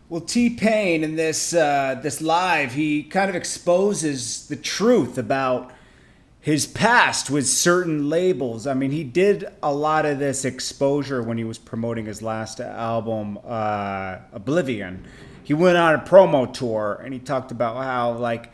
Well, T-Pain in this live, he kind of exposes the truth about his past with certain labels. I mean, he did a lot of this exposure when he was promoting his last album, Oblivion. He went on a promo tour and he talked about how, like,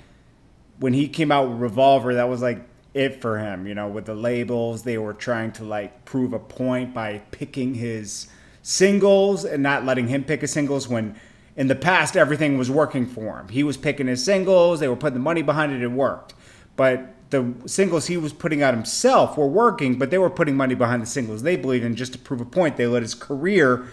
when he came out with Revolver, that was like it for him. You know, with the labels, they were trying to like prove a point by picking his singles and not letting him pick his singles when in the past everything was working for him. He was picking his singles, they were putting the money behind it, it worked. But the singles he was putting out himself were working, but they were putting money behind the singles they believed in just to prove a point. They let his career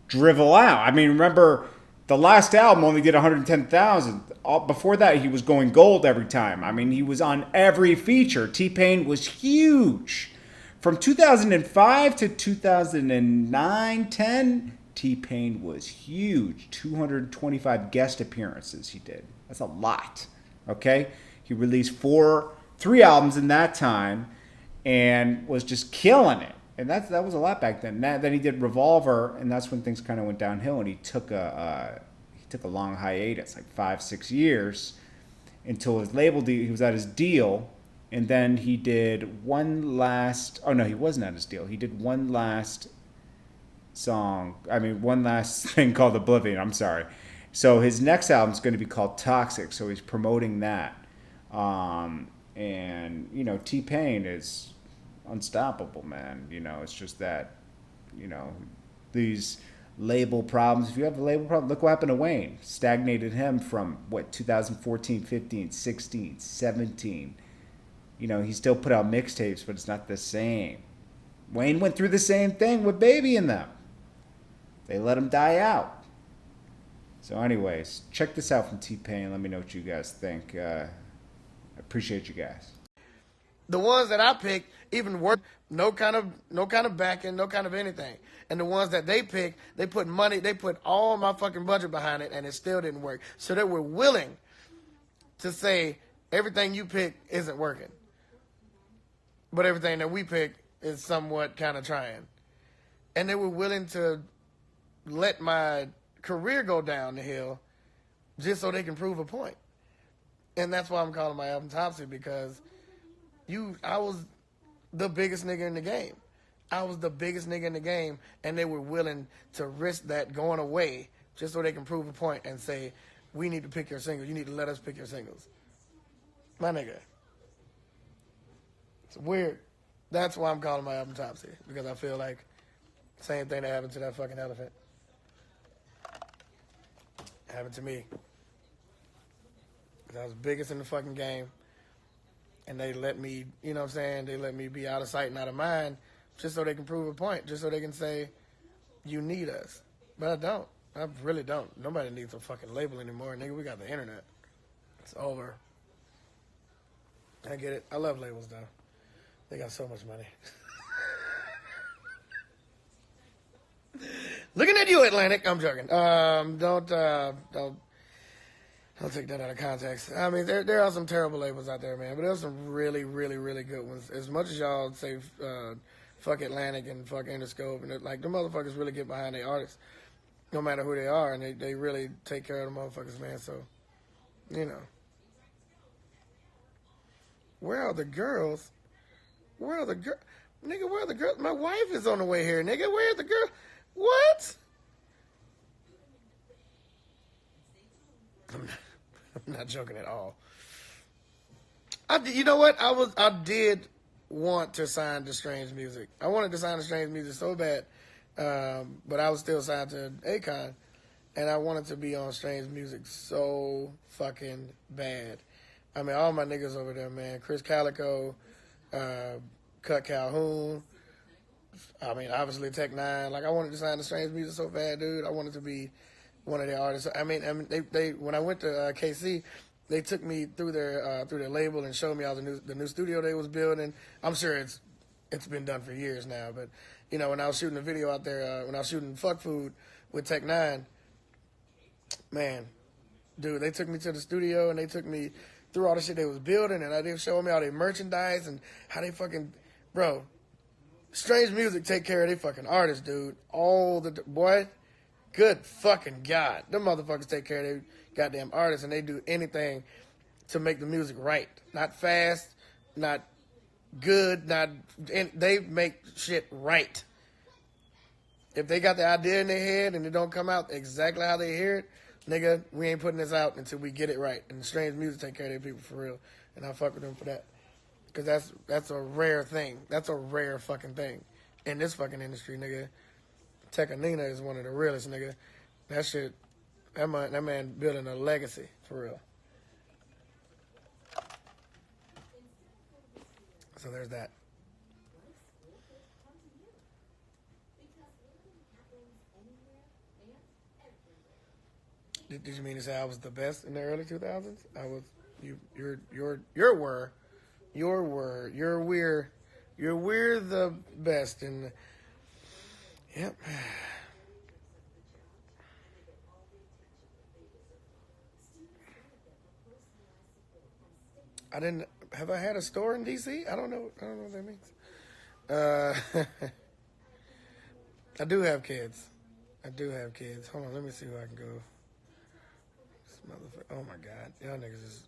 drivel out. I mean, remember the last album only did 110,000. Before that, he was going gold every time. I mean, he was on every feature. T-Pain was huge. From 2005 to 2009, 10, T-Pain was huge. 225 guest appearances he did. That's a lot. Okay? He released three albums in that time and was just killing it. And that was a lot back then. Then he did Revolver, and that's when things kind of went downhill. And he took a long hiatus, like 5-6 years, until his label deal. He was at his deal, and then he did one last. Oh no, he wasn't at his deal. He did one last song. I mean, one last thing called Oblivion. I'm sorry. So his next album is going to be called Toxic. So he's promoting that. And you know, T-Pain is unstoppable, man. You know, it's just that, you know, these label problems. If you have a label problem, look what happened to Wayne. Stagnated him from what, 2014, 15, 16, 17. You know, he still put out mixtapes, but it's not the same. Wayne went through the same thing with Baby and them. They let him die out. So anyways, check this out from T-Pain. Let me know what you guys think. I appreciate you guys. The ones that I picked even work, no kind of backing, no kind of anything. And the ones that they picked, they put money, they put all my fucking budget behind it, and it still didn't work. So they were willing to say everything you picked isn't working, but everything that we picked is somewhat kind of trying. And they were willing to let my career go down the hill just so they can prove a point. And that's why I'm calling my album Topsy, because I was the biggest nigga in the game. I was the biggest nigga in the game, and they were willing to risk that going away just so they can prove a point and say, we need to pick your singles. You need to let us pick your singles. My nigga. It's weird. That's why I'm calling my album Topsy, because I feel like same thing that happened to that fucking elephant happened to me. I was biggest in the fucking game, and they let me, you know what I'm saying, they let me be out of sight and out of mind just so they can prove a point, just so they can say, you need us. But I don't. I really don't. Nobody needs a fucking label anymore. Nigga, we got the internet. It's over. I get it. I love labels, though. They got so much money. Looking at you, Atlantic. I'm joking. Don't take that out of context. I mean, there are some terrible labels out there, man, but there's some really, really, really good ones. As much as y'all say fuck Atlantic and fuck Interscope, and like, the motherfuckers really get behind their artists, no matter who they are, and they really take care of the motherfuckers, man. So, you know. Where are the girls? Where are the girls? Nigga, where are the girls? My wife is on the way here, nigga. Where are the girls? What? I'm not joking at all. You know what? I did want to sign to Strange Music. I wanted to sign to Strange Music so bad, but I was still signed to Akon, and I wanted to be on Strange Music so fucking bad. I mean, all my niggas over there, man. Chris Calico, Cut Calhoun. I mean, obviously Tech Nine. Like, I wanted to sign to Strange Music so bad, dude. I wanted to be one of their artists. I mean, they when I went to KC, they took me through their label and showed me all the new studio they was building. I'm sure it's been done for years now, but you know, when I was shooting a video out there, when I was shooting Fuck Food with Tech Nine, man, dude, they took me to the studio and they took me through all the shit they was building, and they showed me all their merchandise and how they fucking, bro, Strange Music take care of their fucking artists, dude. Boy, Good fucking God. Them motherfuckers take care of their goddamn artists and they do anything to make the music right. Not fast, not good, they make shit right. If they got the idea in their head and it don't come out exactly how they hear it, nigga, we ain't putting this out until we get it right. And the Strange Music take care of their people for real. And I fuck with them for that. Because that's a rare thing. That's a rare fucking thing. In this fucking industry, nigga. Tekka Nina is one of the realest, nigga. That shit, that man building a legacy, for real. So there's that. Did you mean to say I was the best in the early 2000s? I was. We're the best in the, yep. Have I had a store in DC? I don't know what that means. I do have kids. Hold on, let me see who I can go. Oh my God, y'all niggas is